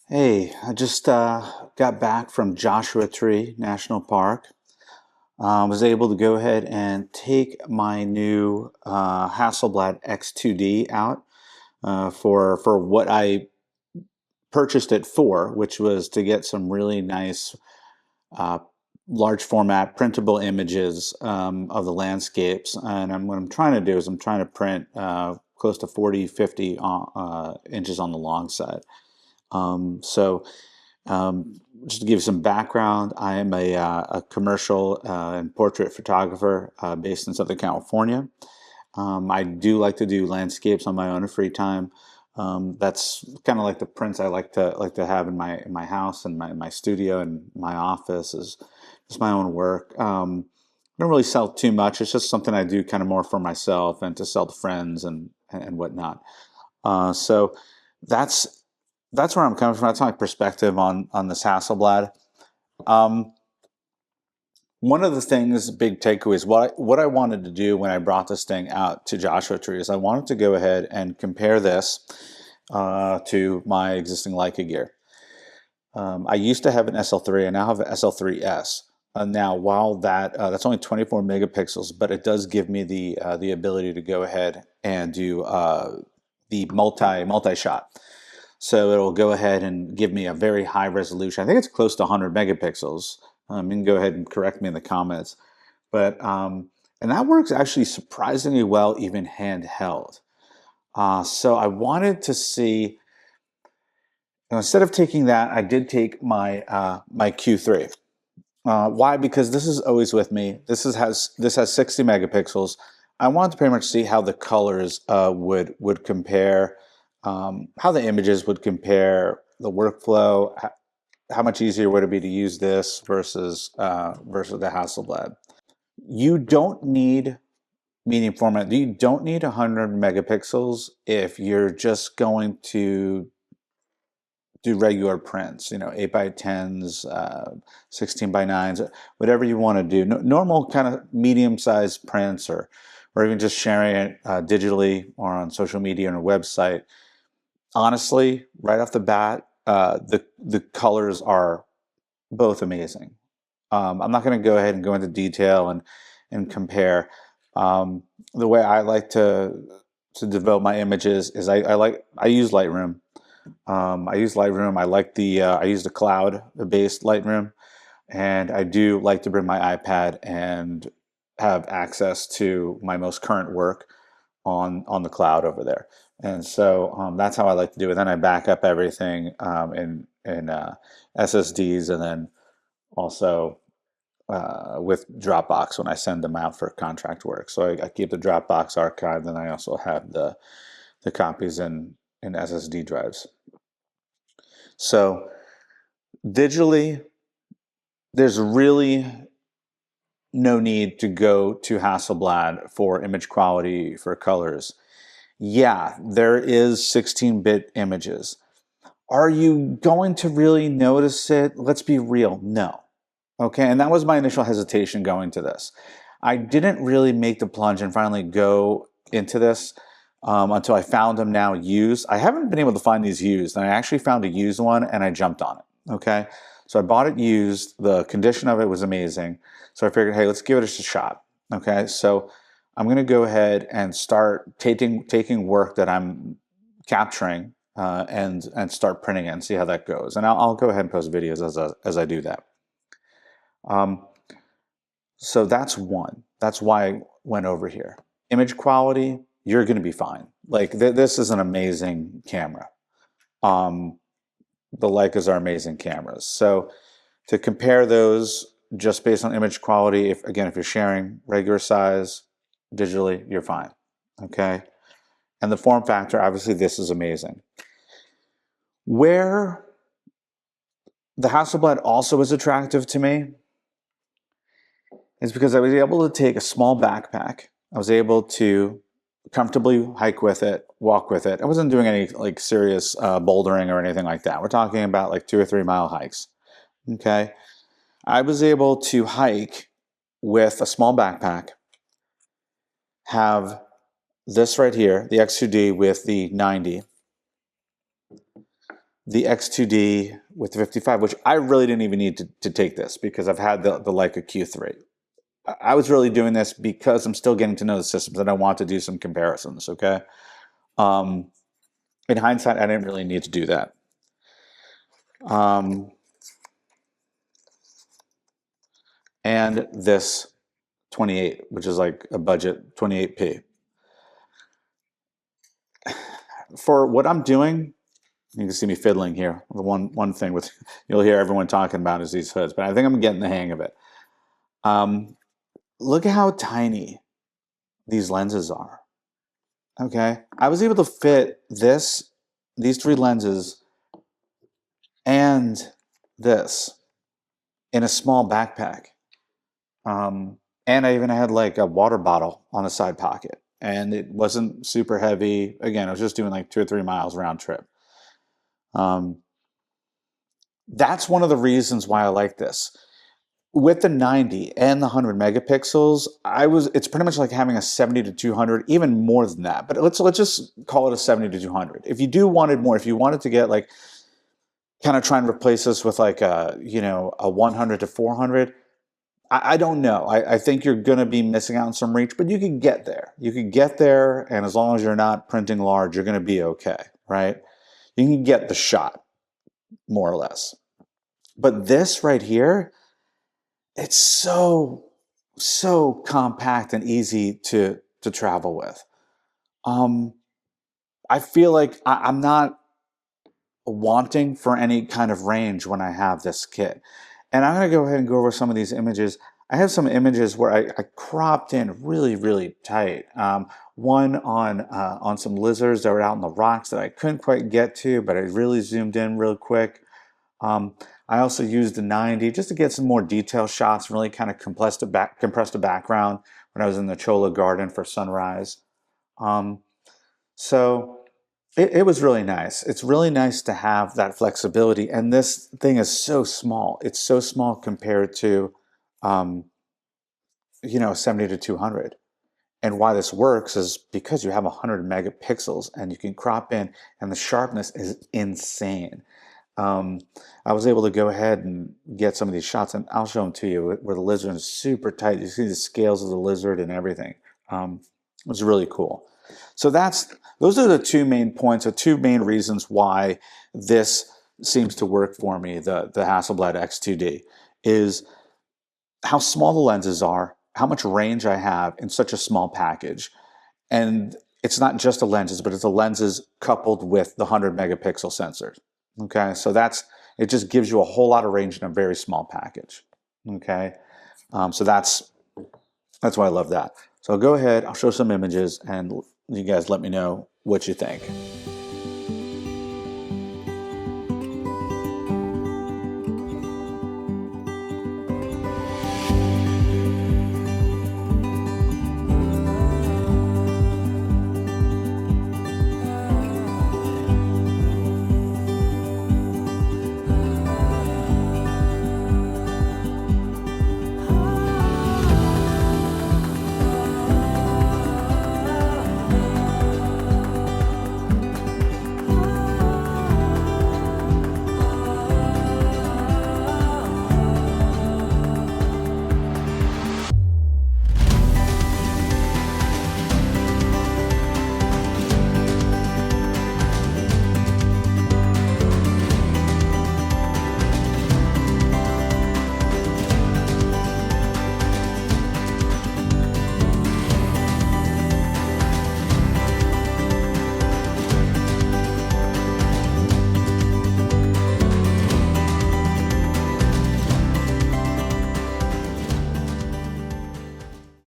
Hey, I just got back from Joshua Tree National Park. Was able to go ahead and take my new Hasselblad X2D out for what I purchased it for, which was to get some really nice uh, large format printable images of the landscapes. And what I'm trying to do is I'm trying to print close to 40, 50 inches on the long side. So just to give you some background, I am a commercial and portrait photographer based in Southern California. I do like to do landscapes on my own in free time. That's kind of like the prints I like to have in my house and my studio and my office is just my own work. I don't really sell too much. It's just something I do kind of more for myself and to sell to friends and whatnot. So that's that's where I'm coming from. That's my perspective on this Hasselblad. Um, One of the things, big takeaways, what I wanted to do when I brought this thing out to Joshua Tree is I wanted to go ahead and compare this to my existing Leica gear. I used to have an SL3. I now have an SL3S. Now, while that's only 24 megapixels, but it does give me the ability to go ahead and do the multi shot. So it'll go ahead and give me a very high resolution. I think it's close to 100 megapixels. You can go ahead and correct me in the comments. But and that works actually surprisingly well, even handheld. So I wanted to see. Instead of taking that, I did take my Q3. Why? Because this is always with me. This has 60 megapixels. I wanted to pretty much see how the colors would compare, how the images would compare, the workflow, how much easier would it be to use this versus the Hasselblad. You don't need medium format. You don't need 100 megapixels if you're just going to do regular prints, 8 by 10s, 16 by 9s, whatever you want to do. Normal kind of medium-sized prints or even just sharing it digitally or on social media and a website. Honestly, right off the bat, the colors are both amazing. I'm not going to go ahead and go into detail and compare. The way I like to develop my images is I use Lightroom. I use Lightroom. I use the cloud-based Lightroom, and I do like to bring my iPad and have access to my most current work on the cloud over there. And so that's how I like to do it. Then I back up everything in SSDs, and then also with Dropbox when I send them out for contract work. So I keep the Dropbox archive, then I also have the copies in SSD drives. So digitally, there's really no need to go to Hasselblad for image quality for colors. Yeah, there is 16-bit images. Are you going to really notice it? Let's be real, no. Okay, and that was my initial hesitation going to this. I didn't really make the plunge and finally go into this until I found them now used. I haven't been able to find these used, and I actually found a used one and I jumped on it. Okay, so I bought it used. The condition of it was amazing. So I figured, hey, let's give it a shot. Okay, so I'm going to go ahead and start taking work that I'm capturing and start printing it and see how that goes. And I'll go ahead and post videos as I do that. Um, so that's one. That's why I went over here. Image quality, you're going to be fine. Like this is an amazing camera. Um, the Leicas are amazing cameras. So to compare those just based on image quality, if you're sharing regular size digitally, you're fine. Okay. And the form factor, obviously, this is amazing. Where the Hasselblad also is attractive to me is because I was able to take a small backpack. I was able to comfortably hike with it, walk with it. I wasn't doing any like serious bouldering or anything like that. We're talking about like 2 or 3 mile hikes. Okay. I was able to hike with a small backpack, have this right here, the X2D with the 90, the X2D with the 55, which I really didn't even need to take this because I've had the Leica Q3. I was really doing this because I'm still getting to know the systems and I want to do some comparisons, okay? Um, in hindsight, I didn't really need to do that. And this 28, which is like a budget 28p. For what I'm doing, you can see me fiddling here. The one thing with you'll hear everyone talking about is these hoods, but I think I'm getting the hang of it. Look at how tiny these lenses are. Okay, I was able to fit these three lenses and this in a small backpack. And I even had like a water bottle on a side pocket, and it wasn't super heavy. Again, I was just doing like 2 or 3 miles round trip. That's one of the reasons why I like this. With the 90 and the 100 megapixels, it's pretty much like having a 70 to 200, even more than that. But let's just call it a 70 to 200. If you do wanted more, if you wanted to get like kind of try and replace this with like a, a 100 to 400, I don't know. I think you're going to be missing out on some reach, but you can get there. You can get there, and as long as you're not printing large, you're going to be okay, right? You can get the shot, more or less. But this right here, it's so compact and easy to travel with. I feel like I'm not wanting for any kind of range when I have this kit. And I'm going to go ahead and go over some of these images. I have some images where I cropped in really tight. One on some lizards that were out in the rocks that I couldn't quite get to, but I really zoomed in real quick. I also used the 90 just to get some more detail shots, really kind of compressed the background when I was in the Chola Garden for sunrise. So it was really nice. It's really nice to have that flexibility. And this thing is so small. It's so small compared to, 70 to 200. And why this works is because you have 100 megapixels and you can crop in, and the sharpness is insane. I was able to go ahead and get some of these shots, and I'll show them to you, where the lizard is super tight. You see the scales of the lizard and everything. It was really cool. So those are the two main points, or two main reasons why this seems to work for me, the Hasselblad X2D, is how small the lenses are, how much range I have in such a small package. And it's not just the lenses, but it's the lenses coupled with the 100 megapixel sensors. Okay, so it just gives you a whole lot of range in a very small package. Okay, so that's why I love that. So I'll go ahead, I'll show some images, and you guys let me know what you think.